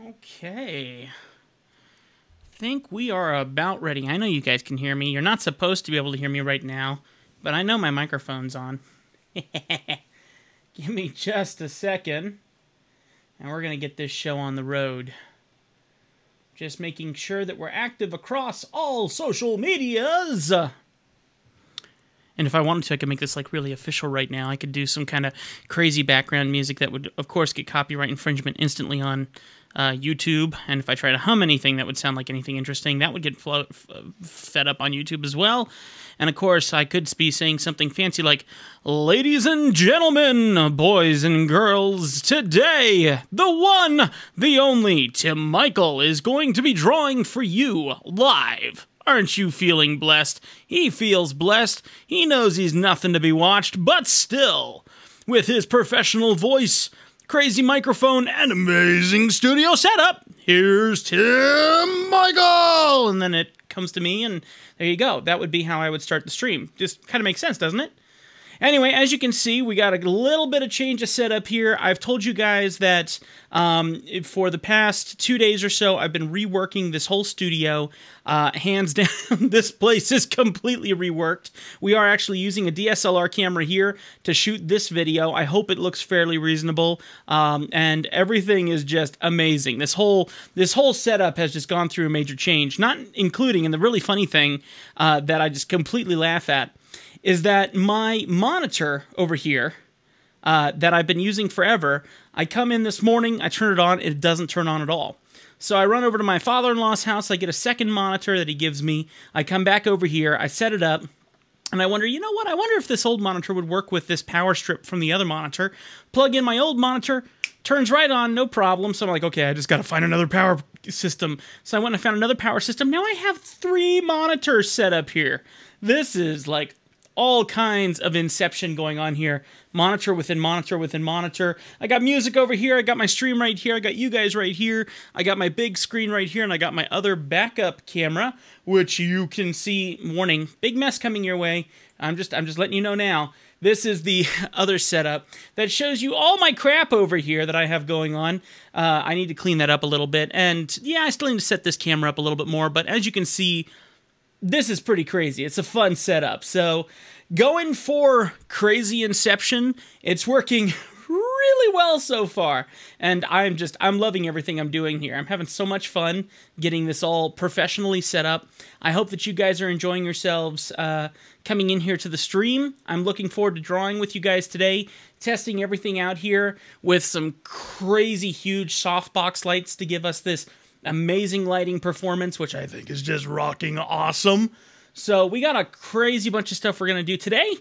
Okay. Think we are about ready. I know you guys can hear me. You're not supposed to be able to hear me right now, but I know my microphone's on. Give me just a second, and we're going to get this show on the road. Just making sure that we're active across all social medias. And if I wanted to, I could make this like really official right now. I could do some kind of crazy background music that would, of course, get copyright infringement instantly on YouTube. And if I try to hum anything that would sound like anything interesting, that would get fed up on YouTube as well. And of course, I could be saying something fancy like, "Ladies and gentlemen, boys and girls, today, the one, the only Tim Michael is going to be drawing for you live. Aren't you feeling blessed?" He feels blessed. He knows he's nothing to be watched, but still, with his professional voice, crazy microphone, and amazing studio setup, here's Tim Michael! And then it comes to me, and there you go. That would be how I would start the stream. Just kind of makes sense, doesn't it? Anyway, as you can see, we got a little bit of change of setup here. I've told you guys that for the past 2 days or so, I've been reworking this whole studio. Hands down, this place is completely reworked. We are actually using a DSLR camera here to shoot this video. I hope it looks fairly reasonable, and everything is just amazing. This whole setup has just gone through a major change, not including, and the really funny thing that I just completely laugh at, is that my monitor over here that I've been using forever, I come in this morning, I turn it on, it doesn't turn on at all. So I run over to my father-in-law's house, I get a second monitor that he gives me, I come back over here, I set it up, and I wonder, you know what, I wonder if this old monitor would work with this power strip from the other monitor. Plug in my old monitor, turns right on, no problem. So I'm like, okay, I just got to find another power system. So I went and found another power system. Now I have 3 monitors set up here. This is like all kinds of inception going on here. Monitor within monitor within monitor. I got music over here. I got my stream right here. I got you guys right here. I got my big screen right here. And I got my other backup camera, which you can see. Warning, big mess coming your way. I'm just letting you know now. This is the other setup that shows you all my crap over here that I have going on. I need to clean that up a little bit. And yeah, I still need to set this camera up a little bit more. But as you can see, this is pretty crazy. It's a fun setup. So going for crazy inception, it's working really well so far. And I'm loving everything I'm doing here. I'm having so much fun getting this all professionally set up. I hope that you guys are enjoying yourselves coming in here to the stream. I'm looking forward to drawing with you guys today, testing everything out here with some crazy huge softbox lights to give us this amazing lighting performance, which I think is just rocking awesome. So we got a crazy bunch of stuff we're going to do today.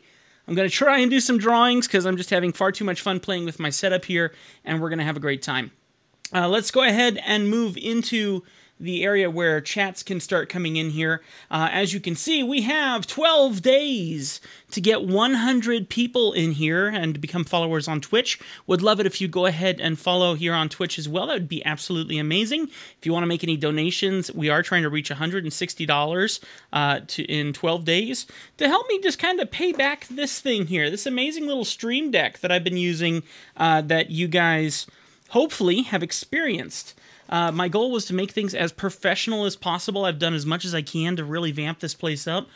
I'm going to try and do some drawings because I'm just having far too much fun playing with my setup here, and we're going to have a great time. Let's go ahead and move into the area where chats can start coming in here. As you can see, we have 12 days to get 100 people in here and to become followers on Twitch. Would love it if you go ahead and follow here on Twitch as well. That would be absolutely amazing. If you want to make any donations, we are trying to reach $160 in 12 days to help me just kind of pay back this thing here, this amazing little stream deck that I've been using that you guys hopefully have experienced. My goal was to make things as professional as possible. I've done as much as I can to really vamp this place up.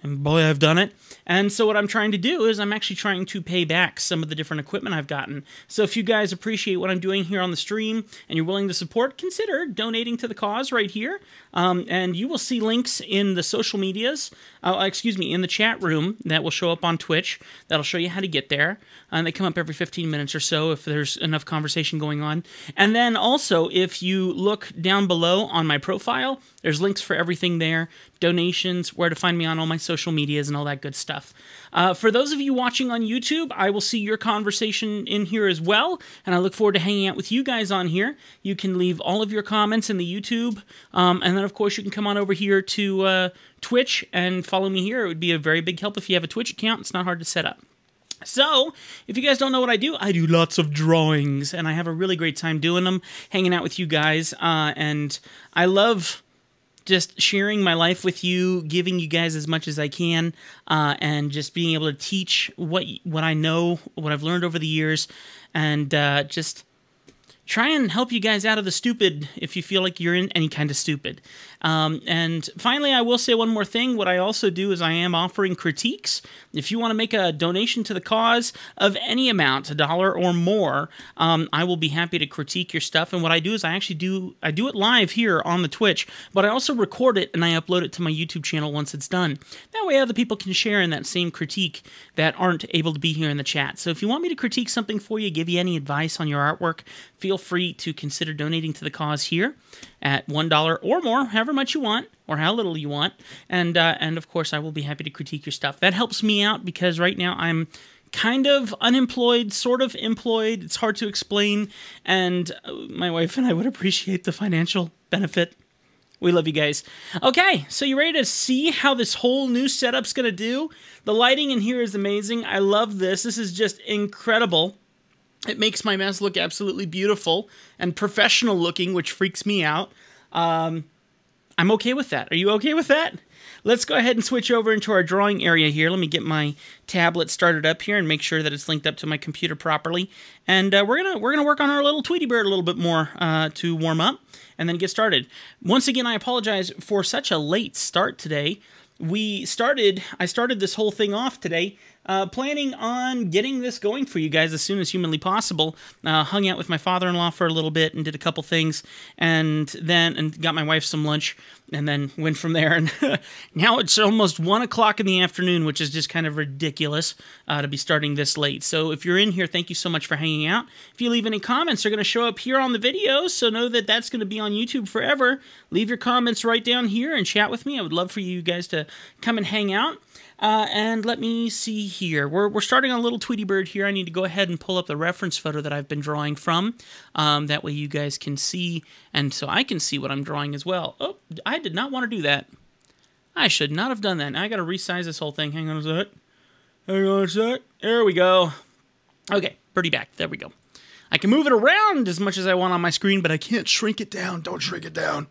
And boy, I've done it. And so what I'm trying to do is I'm actually trying to pay back some of the different equipment I've gotten. So if you guys appreciate what I'm doing here on the stream and you're willing to support, consider donating to the cause right here. And you will see links in the social medias, in the chat room that will show up on Twitch. That'll show you how to get there. And they come up every 15 minutes or so if there's enough conversation going on. And then also, if you look down below on my profile, there's links for everything there. Donations, where to find me on all my social medias and all that good stuff. For those of you watching on YouTube, I will see your conversation in here as well, and I look forward to hanging out with you guys on here. You can leave all of your comments in the YouTube, and then of course you can come on over here to Twitch and follow me here. It would be a very big help if you have a Twitch account. It's not hard to set up. So, if you guys don't know what I do lots of drawings, and I have a really great time doing them, hanging out with you guys, and I love just sharing my life with you, giving you guys as much as I can, and just being able to teach what I know, what I've learned over the years, and just try and help you guys out of the stupid if you feel like you're in any kind of stupid. And finally, I will say one more thing. What I also do is I am offering critiques. If you want to make a donation to the cause of any amount, $1 or more, I will be happy to critique your stuff. And what I do is I do it live here on the Twitch, but I also record it and I upload it to my YouTube channel once it's done. That way other people can share in that same critique that aren't able to be here in the chat. So if you want me to critique something for you, give you any advice on your artwork, feel free to consider donating to the cause here at $1 or more, however much you want, or how little you want. And of course, I will be happy to critique your stuff. That helps me out because right now I'm kind of unemployed, sort of employed. It's hard to explain, and my wife and I would appreciate the financial benefit. We love you guys. Okay, so you ready to see how this whole new setup's going to do? The lighting in here is amazing. I love this. This is just incredible. It makes my mess look absolutely beautiful and professional looking, which freaks me out. I'm okay with that. Are you okay with that? Let's go ahead and switch over into our drawing area here. Let me get my tablet started up here and make sure that it's linked up to my computer properly. And we're gonna work on our little Tweety Bird a little bit more to warm up and then get started. Once again, I apologize for such a late start today. I started this whole thing off today planning on getting this going for you guys as soon as humanly possible. Hung out with my father-in-law for a little bit and did a couple things, and got my wife some lunch, and then went from there. And now it's almost 1 o'clock in the afternoon, which is just kind of ridiculous to be starting this late. So if you're in here, thank you so much for hanging out. If you leave any comments, they're going to show up here on the video, so know that that's going to be on YouTube forever. Leave your comments right down here and chat with me. I would love for you guys to come and hang out. And let me see here. We're starting on a little Tweety Bird here. I need to go ahead and pull up the reference photo that I've been drawing from. That way you guys can see, and so I can see what I'm drawing as well. Oh, I did not want to do that. I should not have done that. Now I got to resize this whole thing. Hang on a sec. Hang on a sec. There we go. Okay, birdie back. There we go. I can move it around as much as I want on my screen, but I can't shrink it down. Don't shrink it down.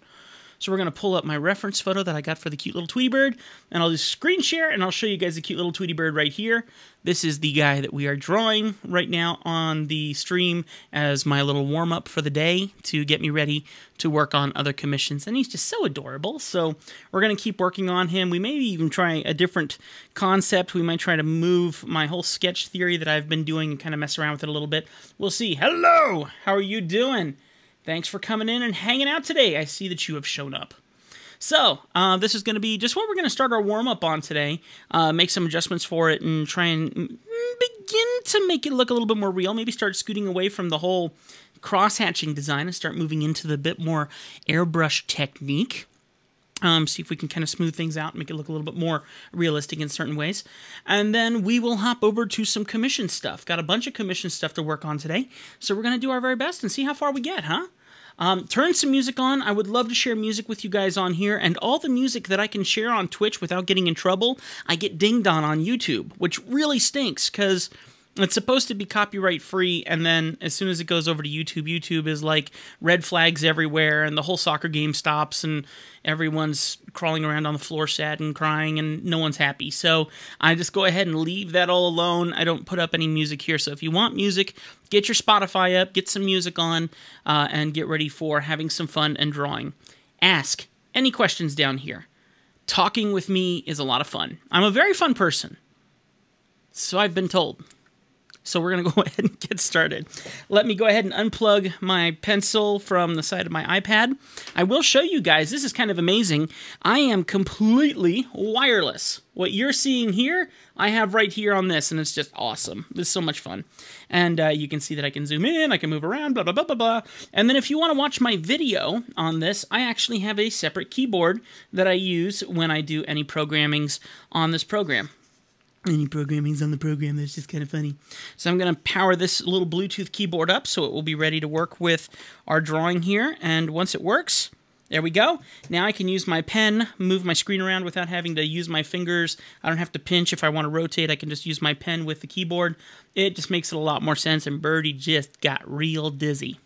So we're going to pull up my reference photo that I got for the cute little Tweety Bird, and I'll just screen share, and I'll show you guys the cute little Tweety Bird right here. This is the guy that we are drawing right now on the stream as my little warm-up for the day to get me ready to work on other commissions, and he's just so adorable. So we're going to keep working on him. We may even try a different concept. We might try to move my whole sketch theory that I've been doing and kind of mess around with it a little bit. We'll see. Hello! How are you doing? Thanks for coming in and hanging out today. I see that you have shown up. So, this is going to be just what we're going to start our warm-up on today. Make some adjustments for it and try and begin to make it look a little bit more real. Maybe start scooting away from the whole cross-hatching design and start moving into the bit more airbrush technique. See if we can kind of smooth things out and make it look a little bit more realistic in certain ways. And then we will hop over to some commission stuff. Got a bunch of commission stuff to work on today. So we're going to do our very best and see how far we get, huh? Turn some music on. I would love to share music with you guys on here. And all the music that I can share on Twitch without getting in trouble, I get dinged on YouTube, which really stinks because it's supposed to be copyright free, and then as soon as it goes over to YouTube, YouTube is like red flags everywhere, and the whole soccer game stops, and everyone's crawling around on the floor sad and crying, and no one's happy. So I just go ahead and leave that all alone. I don't put up any music here. So if you want music, get your Spotify up, get some music on, and get ready for having some fun and drawing. Ask any questions down here. Talking with me is a lot of fun. I'm a very fun person, so I've been told. So we're going to go ahead and get started. Let me go ahead and unplug my pencil from the side of my iPad. I will show you guys, this is kind of amazing. I am completely wireless. What you're seeing here, I have right here on this, and it's just awesome. This is so much fun. And you can see that I can zoom in, I can move around, blah, blah, blah, blah, blah. And then if you want to watch my video on this, I actually have a separate keyboard that I use when I do any programmings on this program. Any programming's on the program. That's just kind of funny. So I'm going to power this little Bluetooth keyboard up so it will be ready to work with our drawing here. And once it works, there we go. Now I can use my pen, move my screen around without having to use my fingers. I don't have to pinch. If I want to rotate, I can just use my pen with the keyboard. It just makes it a lot more sense, and Birdie just got real dizzy.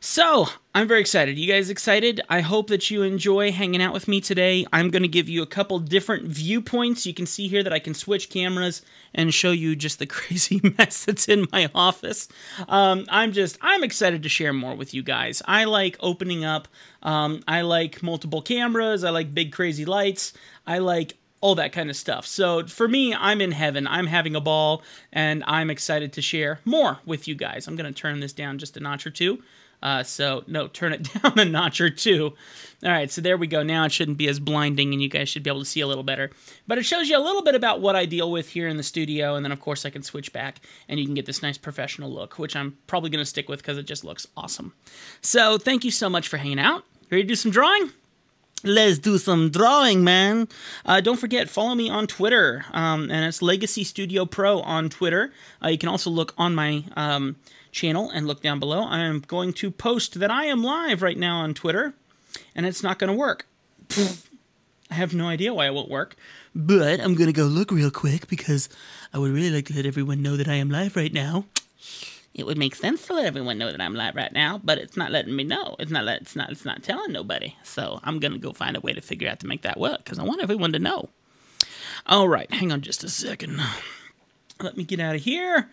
So, I'm very excited. You guys excited? I hope that you enjoy hanging out with me today. I'm going to give you a couple different viewpoints. You can see here that I can switch cameras and show you just the crazy mess that's in my office. I'm excited to share more with you guys. I like opening up. I like multiple cameras. I like big crazy lights. I like all that kind of stuff. So for me, I'm in heaven. I'm having a ball, and I'm excited to share more with you guys. I'm going to turn this down just a notch or two. No, turn it down a notch or two. All right, so there we go. Now it shouldn't be as blinding, and you guys should be able to see a little better. But it shows you a little bit about what I deal with here in the studio, and then, of course, I can switch back, and you can get this nice professional look, which I'm probably going to stick with because it just looks awesome. So thank you so much for hanging out. Ready to do some drawing? Let's do some drawing, man. Don't forget, follow me on Twitter, and it's Legacy Studio Pro on Twitter. You can also look on my channel and look down below. I am going to post that I am live right now on Twitter, and it's not going to work. I have no idea why it won't work, but I'm going to go look real quick because I would really like to let everyone know that I am live right now. It would make sense to let everyone know that I'm live right now, but it's not letting me know. It's not telling nobody. So I'm going to go find a way to figure out to make that work because I want everyone to know. All right, hang on just a second. Let me get out of here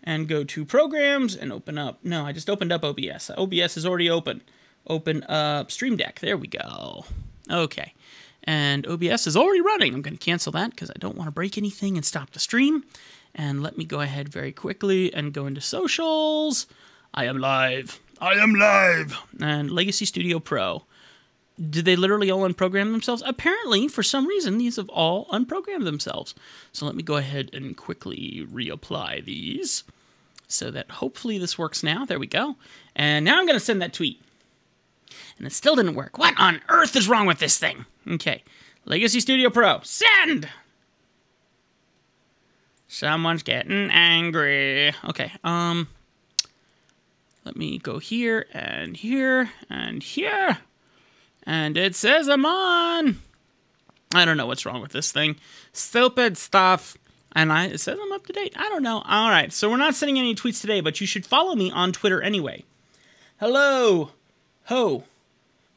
and go to Programs and open up. No, I just opened up OBS. OBS is already open. Open up Stream Deck. There we go. Okay. And OBS is already running. I'm going to cancel that because I don't want to break anything and stop the stream. And let me go ahead very quickly and go into socials. I am live. I am live. And Legacy Studio Pro. Did they literally all unprogram themselves? Apparently, for some reason, these have all unprogrammed themselves. So let me go ahead and quickly reapply these so that hopefully this works now. There we go. And now I'm going to send that tweet. And it still didn't work. What on earth is wrong with this thing? Okay. Legacy Studio Pro. Send! Someone's getting angry. Okay. Let me go here and here and here. And it says I'm on. I don't know what's wrong with this thing. Stupid stuff. And it says I'm up to date. I don't know. All right. So we're not sending any tweets today, but you should follow me on Twitter anyway. Hello. Ho.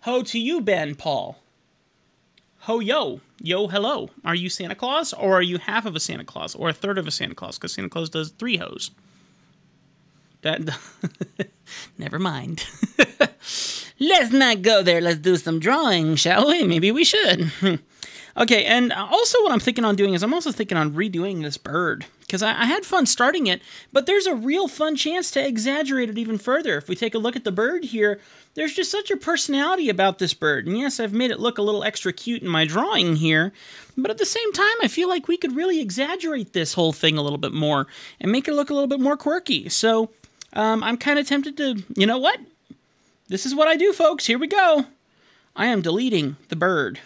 Ho to you, Ben Paul. Ho, yo. Yo, hello. Are you Santa Claus, or are you half of a Santa Claus, or a third of a Santa Claus? Because Santa Claus does 3 hoes. That... Never mind. Let's not go there. Let's do some drawing, shall we? Maybe we should. Okay, and also what I'm thinking on doing is I'm also thinking on redoing this bird. Because I had fun starting it, but there's a real fun chance to exaggerate it even further. If we take a look at the bird here, there's just such a personality about this bird. And yes, I've made it look a little extra cute in my drawing here, but at the same time, I feel like we could really exaggerate this whole thing a little bit more and make it look a little bit more quirky. So I'm kind of tempted to, you know what? This is what I do, folks. Here we go. I am deleting the bird.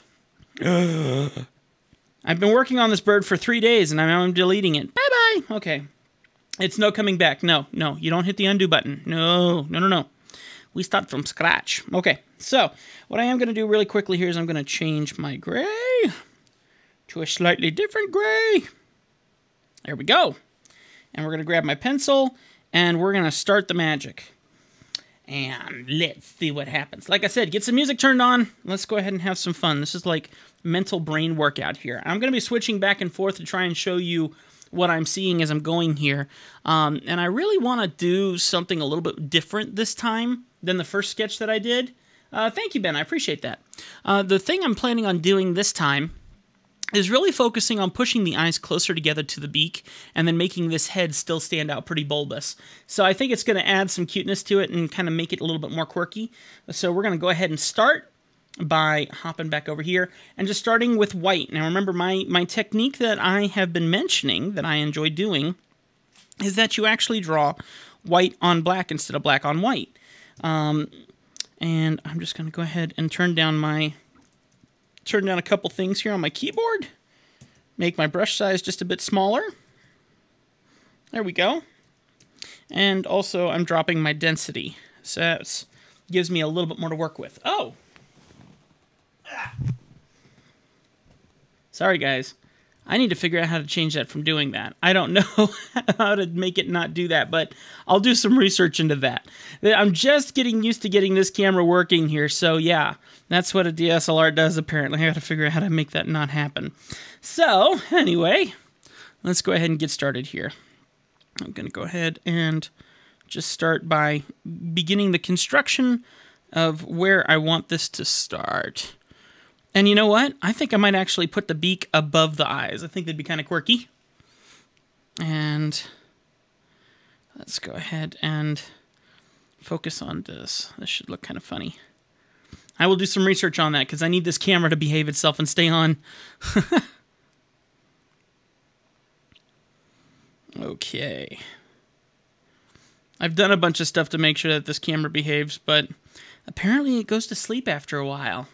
I've been working on this bird for 3 days, and I'm deleting it. Bye-bye. Okay. It's no coming back. No, you don't hit the undo button. No. We start from scratch. Okay, so what I am going to do really quickly here is I'm going to change my gray to a slightly different gray. There we go. And we're going to grab my pencil, and we're going to start the magic. And let's see what happens. Like I said, get some music turned on. Let's go ahead and have some fun. This is like mental brain workout here. I'm going to be switching back and forth to try and show you what I'm seeing as I'm going here. And I really want to do something a little bit different this time than the first sketch that I did. Thank you, Ben. I appreciate that. The thing I'm planning on doing this time is really focusing on pushing the eyes closer together to the beak and then making this head still stand out pretty bulbous. So I think it's going to add some cuteness to it and kind of make it a little bit more quirky. So we're going to go ahead and start by hopping back over here and just starting with white. Now remember, my technique that I have been mentioning that I enjoy doing is that you actually draw white on black instead of black on white. And I'm just going to go ahead and turn down a couple things here on my keyboard. Make my brush size just a bit smaller. There we go. And also I'm dropping my density. So that gives me a little bit more to work with. Oh! Sorry, guys. I need to figure out how to change that from doing that. I don't know how to make it not do that, but I'll do some research into that. I'm just getting used to getting this camera working here, so yeah, that's what a DSLR does apparently. I gotta figure out how to make that not happen. So, anyway, let's go ahead and get started here. I'm gonna go ahead and just start by beginning the construction of where I want this to start. And you know what? I think I might actually put the beak above the eyes. I think that'd be kind of quirky. And let's go ahead and focus on this. This should look kind of funny. I will do some research on that because I need this camera to behave itself and stay on. Okay. I've done a bunch of stuff to make sure that this camera behaves, but apparently it goes to sleep after a while.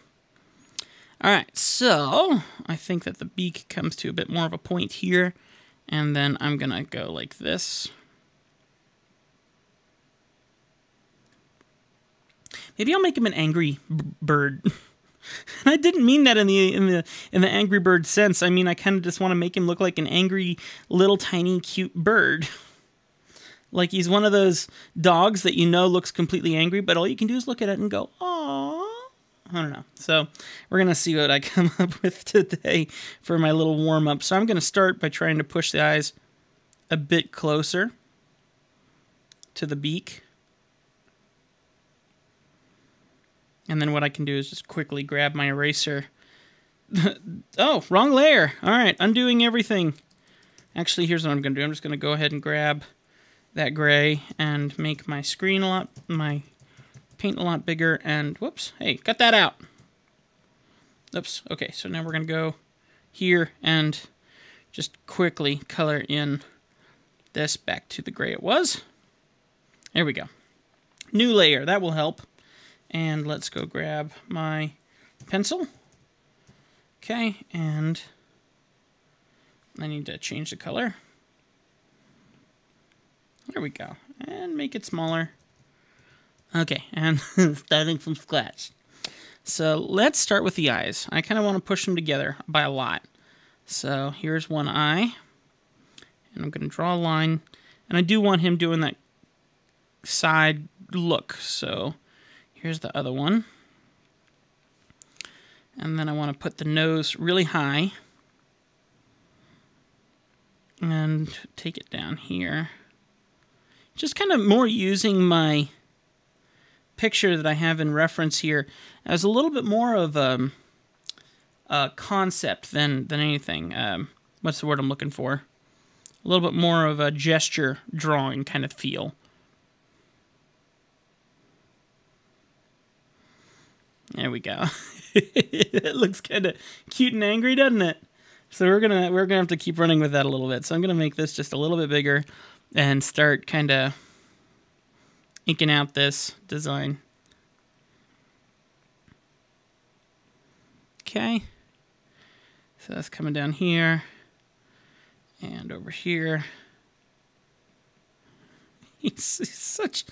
Alright, so I think that the beak comes to a bit more of a point here, and then I'm going to go like this. Maybe I'll make him an angry bird. I didn't mean that in the Angry Bird sense. I mean, I kind of just want to make him look like an angry, little, tiny, cute bird. Like he's one of those dogs that you know looks completely angry, but all you can do is look at it and go, aww. I don't know. So we're going to see what I come up with today for my little warm-up. So I'm going to start by trying to push the eyes a bit closer to the beak. And then what I can do is just quickly grab my eraser. Oh, wrong layer. All right, undoing everything. Actually, here's what I'm going to do. I'm just going to go ahead and grab that gray and make my screen a lot, my paint a lot bigger, and whoops, hey, cut that out. Oops, okay, so now we're going to go here and just quickly color in this back to the gray it was. There we go. New layer, that will help. And let's go grab my pencil. Okay, and I need to change the color. There we go. And make it smaller. Okay, and starting from scratch. So let's start with the eyes. I kind of want to push them together by a lot. So here's one eye. And I'm going to draw a line. And I do want him doing that side look. So here's the other one. And then I want to put the nose really high. And take it down here. Just kind of more using my picture that I have in reference here as a little bit more of a concept than anything. What's the word I'm looking for? A little bit more of a gesture drawing kind of feel. There we go. It looks kind of cute and angry, doesn't it? So we're gonna have to keep running with that a little bit. So I'm gonna make this just a little bit bigger and start kind of inking out this design. Okay. So that's coming down here and over here. He's such...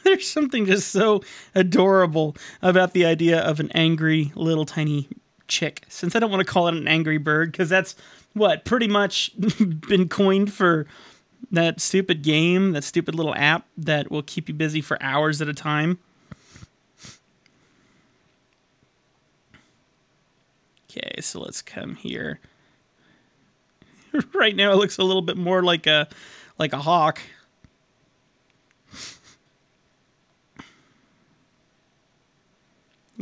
There's something just so adorable about the idea of an angry little tiny chick. Since I don't want to call it an angry bird, because that's what pretty much been coined for that stupid game, that stupid little app that will keep you busy for hours at a time. Okay, so let's come here. Right now it looks a little bit more like a hawk.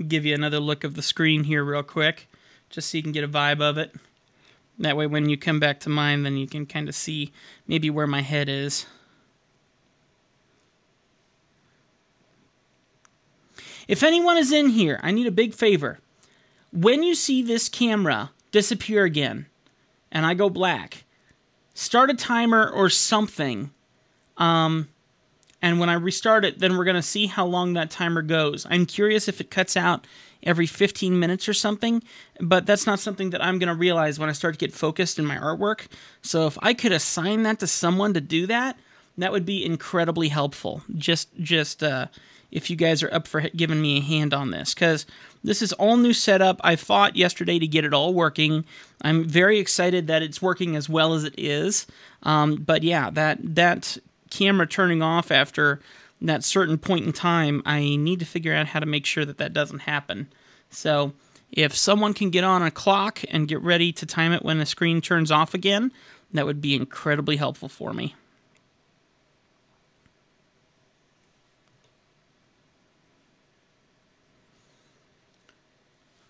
Give you another look of the screen here real quick, just so you can get a vibe of it. That way when you come back to mine, then you can kind of see maybe where my head is. If anyone is in here, I need a big favor. When you see this camera disappear again, and I go black, start a timer or something. And when I restart it, then we're going to see how long that timer goes. I'm curious if it cuts out every 15 minutes or something, but that's not something that I'm going to realize when I start to get focused in my artwork. So if I could assign that to someone to do that, that would be incredibly helpful. Just if you guys are up for giving me a hand on this, because this is all new setup. I fought yesterday to get it all working. I'm very excited that it's working as well as it is. But yeah, that camera turning off after that certain point in time, I need to figure out how to make sure that that doesn't happen. So if someone can get on a clock and get ready to time it when the screen turns off again, that would be incredibly helpful for me.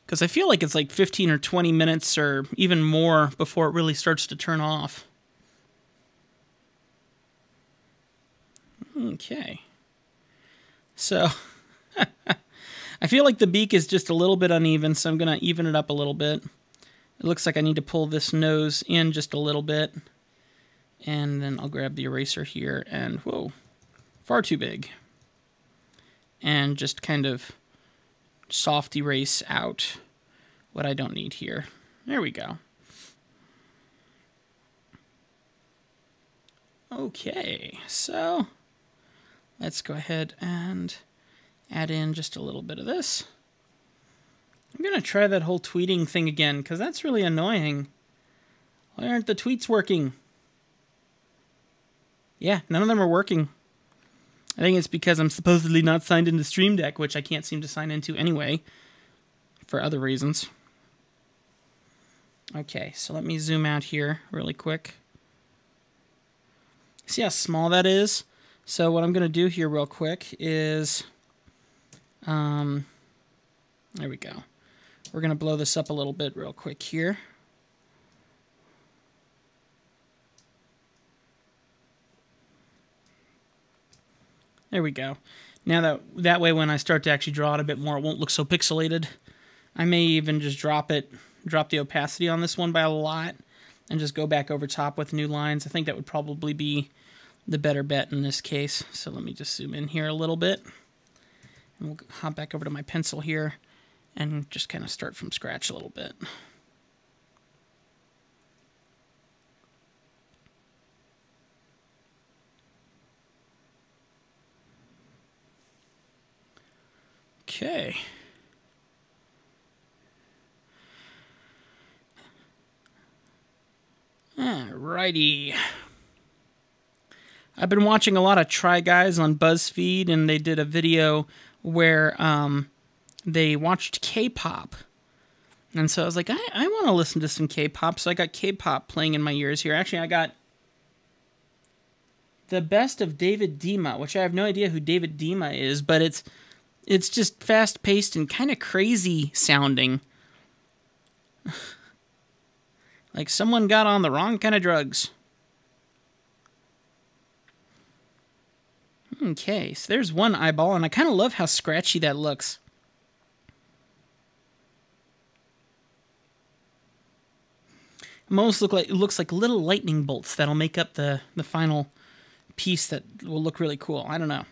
Because I feel like it's like 15 or 20 minutes or even more before it really starts to turn off. Okay. So, I feel like the beak is just a little bit uneven, so I'm going to even it up a little bit. It looks like I need to pull this nose in just a little bit. And then I'll grab the eraser here and, whoa, far too big. And just kind of soft erase out what I don't need here. There we go. Okay, so let's go ahead and add in just a little bit of this. I'm going to try that whole tweeting thing again, because that's really annoying. Why aren't the tweets working? Yeah, none of them are working. I think it's because I'm supposedly not signed into Stream Deck, which I can't seem to sign into anyway, for other reasons. Okay, so let me zoom out here really quick. See how small that is? So what I'm going to do here real quick is, there we go. We're going to blow this up a little bit real quick here. There we go. Now that way when I start to actually draw it a bit more, it won't look so pixelated. I may even just drop the opacity on this one by a lot and just go back over top with new lines. I think that would probably be the better bet in this case. So let me just zoom in here a little bit. And we'll hop back over to my pencil here and just kind of start from scratch a little bit. Okay. Alrighty. I've been watching a lot of Try Guys on BuzzFeed, and they did a video where they watched K-pop. And so I was like, I want to listen to some K-pop, so I got K-pop playing in my ears here. Actually, I got the best of David Dima, which I have no idea who David Dima is, but it's just fast-paced and kind of crazy sounding. Like someone got on the wrong kind of drugs. Okay, so there's one eyeball, and I kind of love how scratchy that looks. Almost looks like little lightning bolts that'll make up the final piece that will look really cool. I don't know.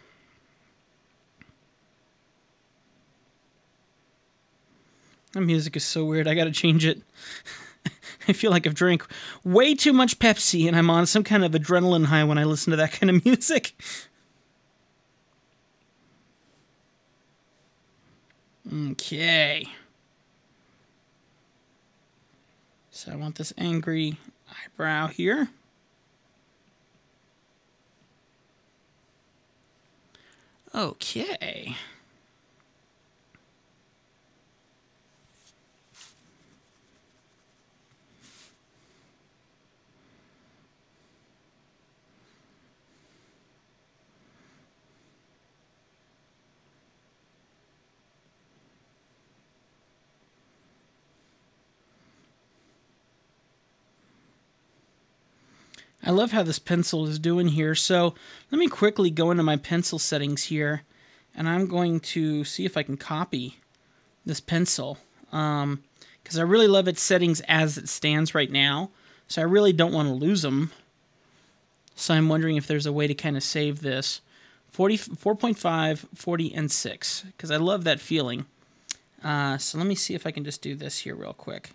The music is so weird. I gotta change it. I feel like I've drank way too much Pepsi and I'm on some kind of adrenaline high when I listen to that kind of music. Okay. So I want this angry eyebrow here. Okay. I love how this pencil is doing here. So let me quickly go into my pencil settings here, and I'm going to see if I can copy this pencil, because I really love its settings as it stands right now. So I really don't want to lose them. So I'm wondering if there's a way to kind of save this. 4.5, 40, and 6, because I love that feeling. So let me see if I can just do this here real quick.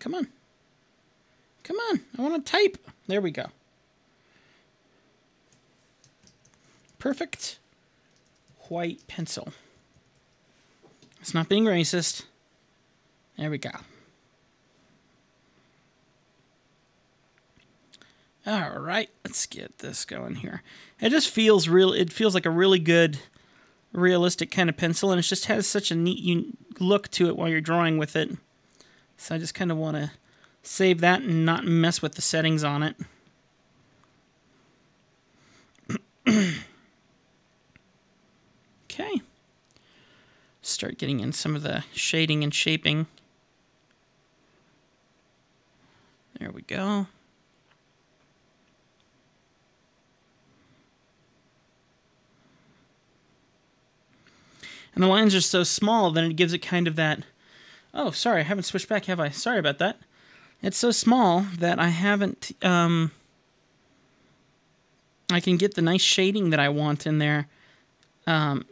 Come on. Come on, I want to type. There we go. Perfect white pencil. It's not being racist. There we go. All right, let's get this going here. It just feels real. It feels like a really good, realistic kind of pencil, and it just has such a neat look to it while you're drawing with it. So I just kind of want to save that and not mess with the settings on it. Okay. Start getting in some of the shading and shaping. There we go. And the lines are so small that it gives it kind of that... Oh, sorry, I haven't switched back, have I? Sorry about that. It's so small that I haven't... I can get the nice shading that I want in there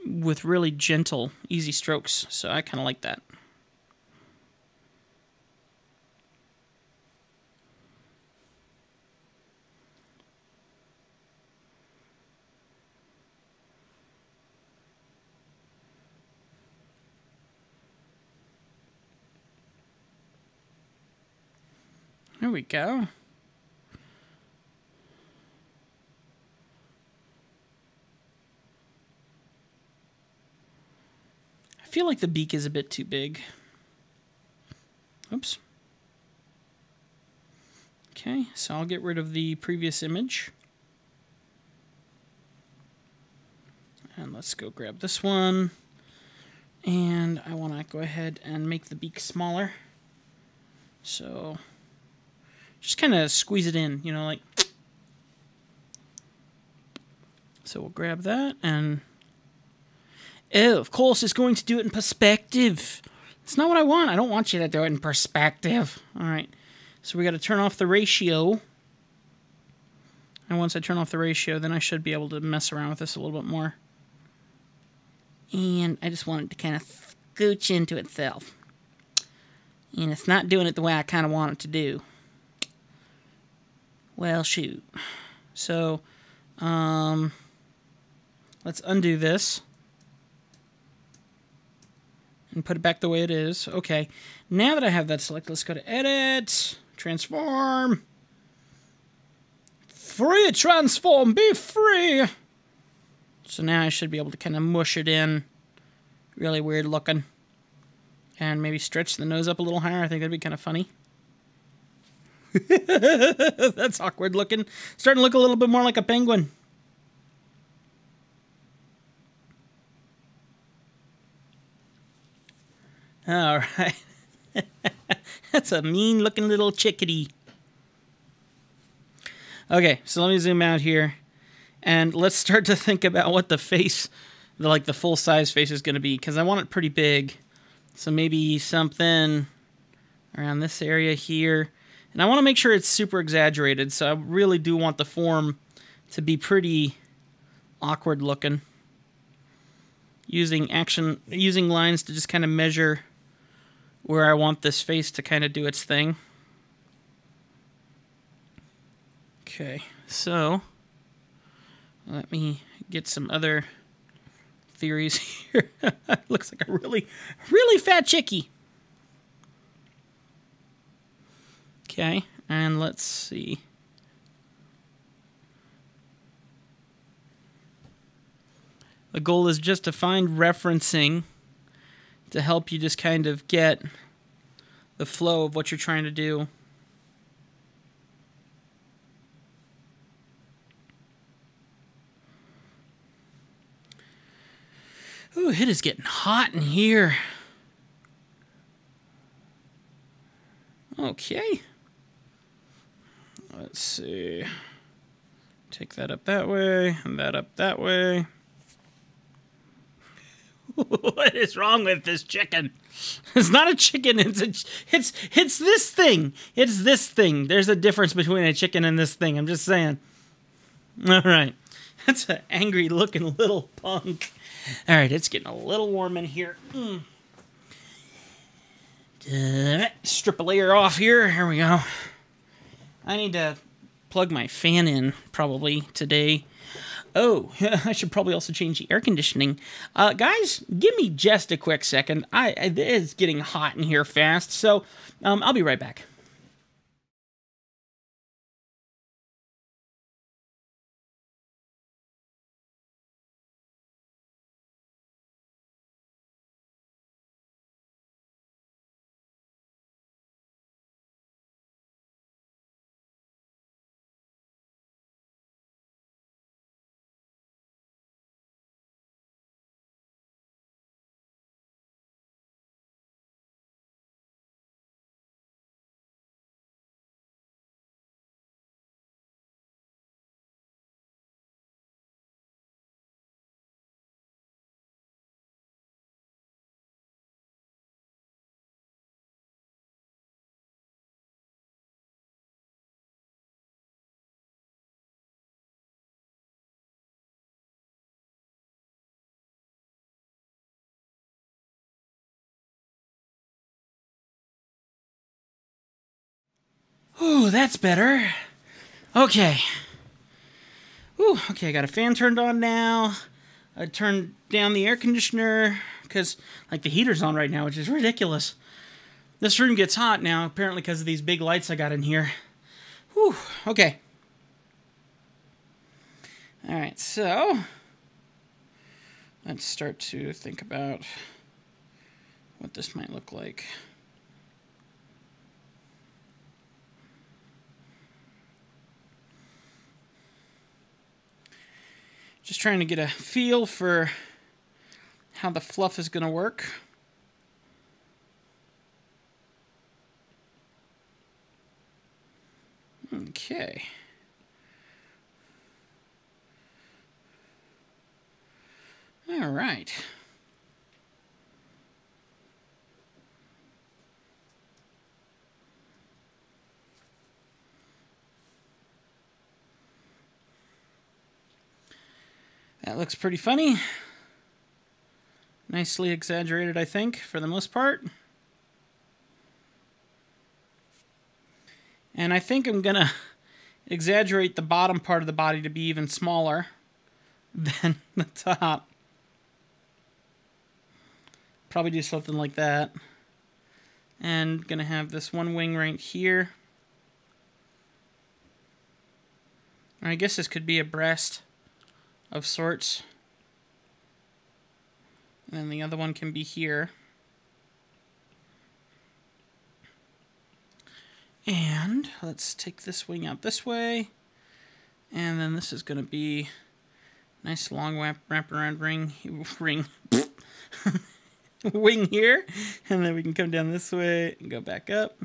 with really gentle, easy strokes. So I kind of like that. There we go. I feel like the beak is a bit too big. Oops. Okay, so I'll get rid of the previous image. And let's go grab this one. And I want to go ahead and make the beak smaller. So... just kind of squeeze it in, you know, like... So we'll grab that, and... Oh, of course, it's going to do it in perspective. It's not what I want. I don't want you to do it in perspective. All right. So we got to turn off the ratio. And once I turn off the ratio, then I should be able to mess around with this a little bit more. And I just want it to kind of scooch into itself. And it's not doing it the way I kind of want it to do. Well, shoot. So, let's undo this. And put it back the way it is. Okay. Now that I have that selected, let's go to Edit, Transform. Free transform, be free! So now I should be able to kind of mush it in. Really weird looking. And maybe stretch the nose up a little higher. I think that'd be kind of funny. That's awkward looking. Starting to look a little bit more like a penguin. All right. That's a mean looking little chickadee. Okay, so let me zoom out here. And let's start to think about what the face, like the full size face is going to be. Because I want it pretty big. So maybe something around this area here. And I want to make sure it's super exaggerated, so I really do want the form to be pretty awkward looking. Using lines to just kind of measure where I want this face to kind of do its thing. Okay, so let me get some other theories here. Looks like a really, really fat chickie. Okay, and let's see. The goal is just to find referencing to help you just kind of get the flow of what you're trying to do. Ooh, it is getting hot in here. Okay. Let's see. Take that up that way, and that up that way. What is wrong with this chicken? It's not a chicken. It's this thing. It's this thing. There's a difference between a chicken and this thing. I'm just saying. All right. That's an angry looking little punk. All right. It's getting a little warm in here. Strip a layer off here. Here we go. I need to plug my fan in probably today. Oh, I should probably also change the air conditioning. Guys, give me just a quick second. It is getting hot in here fast, so I'll be right back. Ooh, that's better. Okay. Ooh, okay, I got a fan turned on now. I turned down the air conditioner because, like, the heater's on right now, which is ridiculous. This room gets hot now, apparently because of these big lights I got in here. Whew, okay. Alright, so let's start to think about what this might look like. Just trying to get a feel for how the fluff is going to work. Okay. All right. That looks pretty funny. Nicely exaggerated, I think, for the most part. And I think I'm gonna exaggerate the bottom part of the body to be even smaller than the top. Probably do something like that. And gonna have this one wing right here. I guess this could be a breast of sorts. And then the other one can be here. And let's take this wing out this way. And then this is going to be nice long wrap around ring wing here. And then we can come down this way and go back up.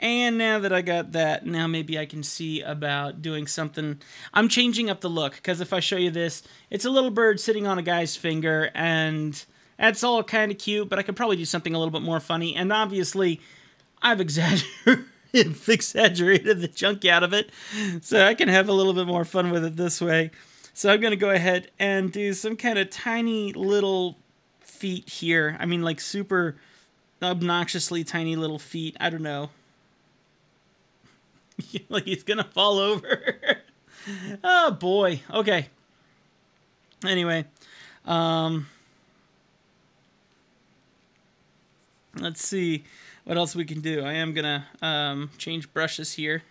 And now that I got that, now maybe I can see about doing something. I'm changing up the look, because if I show you this, it's a little bird sitting on a guy's finger, and that's all kind of cute, but I could probably do something a little bit more funny. And obviously, I've exaggerated the chunk out of it, so I can have a little bit more fun with it this way. So I'm going to go ahead and do some kind of tiny little feet here. I mean, like super obnoxiously tiny little feet. I don't know. Like he's gonna fall over. Oh boy. Okay. Anyway, let's see what else we can do. I am gonna change brushes here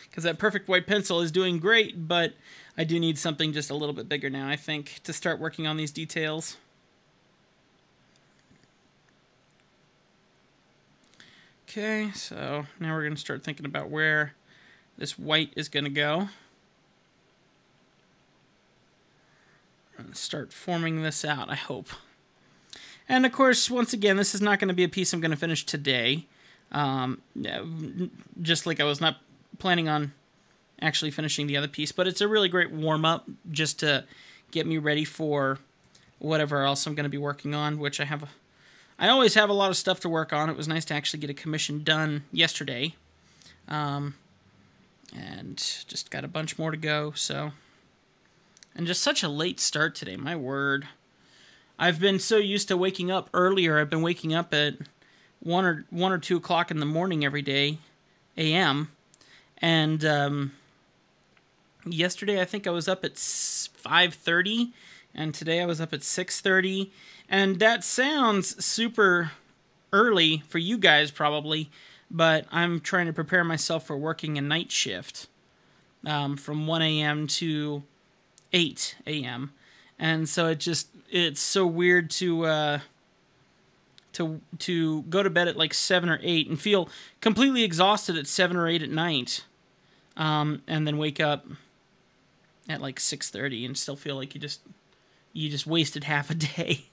because that perfect white pencil is doing great, but I do need something just a little bit bigger now, I think, to start working on these details. Okay, so now we're going to start thinking about where this white is going to go. And start forming this out, I hope. And of course, once again, this is not going to be a piece I'm going to finish today. Just like I was not planning on actually finishing the other piece, but it's a really great warm-up just to get me ready for whatever else I'm going to be working on, which I always have a lot of stuff to work on. It was nice to actually get a commission done yesterday. And just got a bunch more to go, so. And just such a late start today, my word. I've been so used to waking up earlier. I've been waking up at 1 or 2 o'clock in the morning every day, a.m. And yesterday I think I was up at 5:30, and today I was up at 6:30. And that sounds super early for you guys probably, but I'm trying to prepare myself for working a night shift from 1 a.m. to 8 a.m. And so it's so weird to go to bed at like 7 or 8 and feel completely exhausted at 7 or 8 at night, and then wake up at like 6:30 and still feel like you just wasted half a day.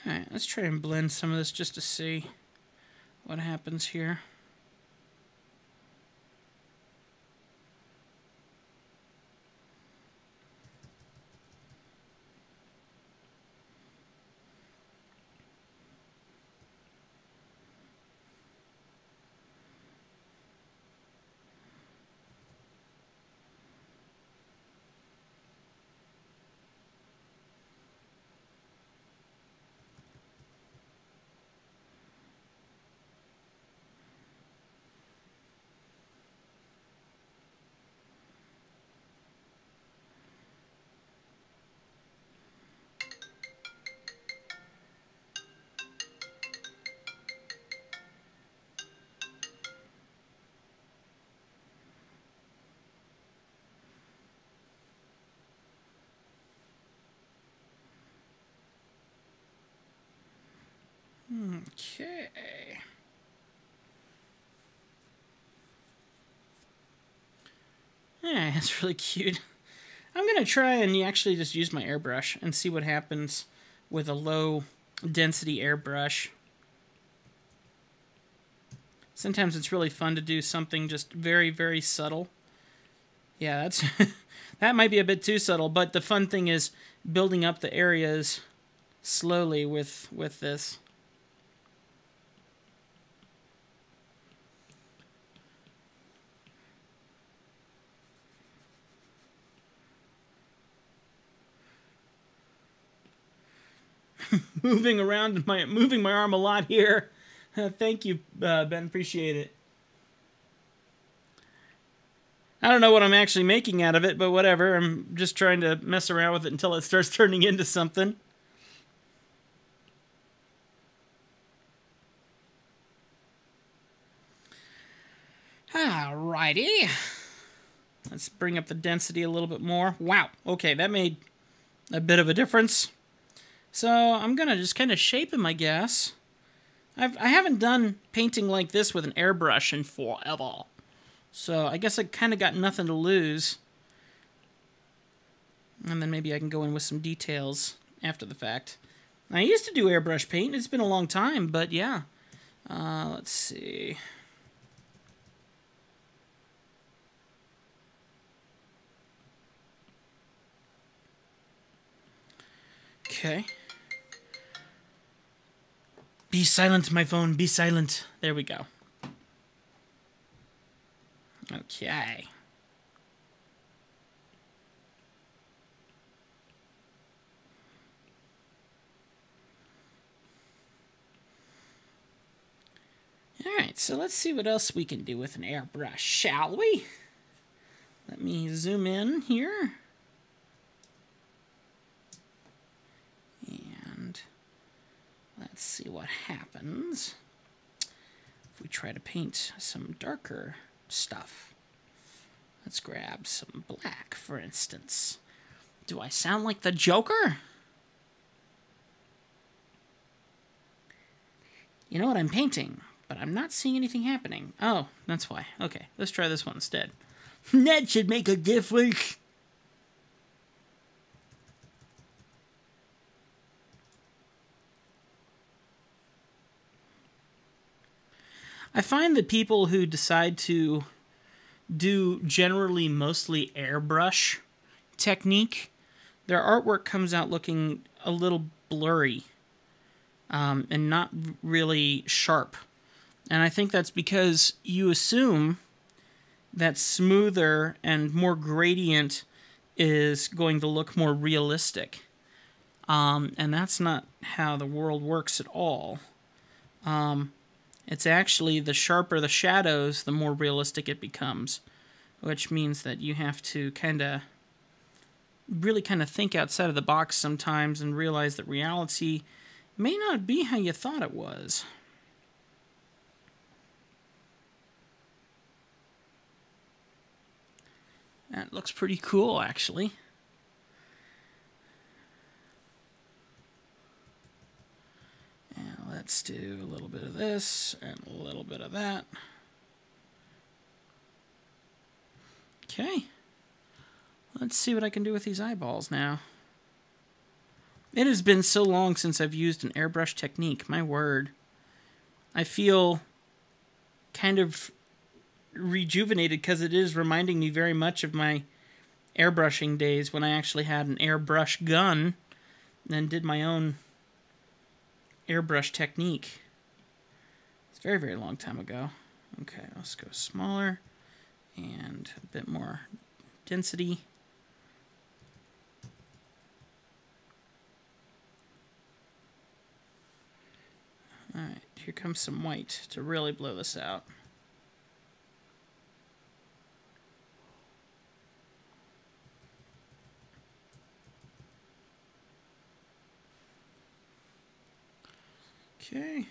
Alright, let's try and blend some of this just to see what happens here. Okay. Yeah, that's really cute. I'm going to try and actually just use my airbrush and see what happens with a low density airbrush. Sometimes it's really fun to do something just very, very subtle. Yeah, that's that might be a bit too subtle, but the fun thing is building up the areas slowly with this. moving my arm a lot here. Thank you, Ben. Appreciate it. I don't know what I'm actually making out of it, but whatever. I'm just trying to mess around with it until it starts turning into something. Alrighty. Let's bring up the density a little bit more. Wow. Okay, that made a bit of a difference. So I'm going to just kind of shape him, I guess. I haven't done painting like this with an airbrush in forever. So I guess I kind of got nothing to lose. And then maybe I can go in with some details after the fact. I used to do airbrush paint. It's been a long time, but yeah. Let's see. Okay. Be silent, my phone. Be silent. There we go. Okay. Alright, so let's see what else we can do with an airbrush, shall we? Let me zoom in here. And let's see what happens if we try to paint some darker stuff. Let's grab some black, for instance. Do I sound like the Joker? You know what? I'm painting, but I'm not seeing anything happening. Oh, that's why. Okay, let's try this one instead. That should make a difference. I find that people who decide to do generally mostly airbrush technique, their artwork comes out looking a little blurry and not really sharp. And I think that's because you assume that smoother and more gradient is going to look more realistic. And that's not how the world works at all. It's actually the sharper the shadows, the more realistic it becomes, which means that you have to really think outside of the box sometimes and realize that reality may not be how you thought it was. That looks pretty cool, actually. And let's do a little bit of this and a little bit of that. Okay. Let's see what I can do with these eyeballs now. It has been so long since I've used an airbrush technique, my word. I feel kind of rejuvenated because it is reminding me very much of my airbrushing days when I actually had an airbrush gun and did my own airbrush technique. It's a very, very long time ago. Okay, let's go smaller and a bit more density. Alright, here comes some white to really blow this out. Okay.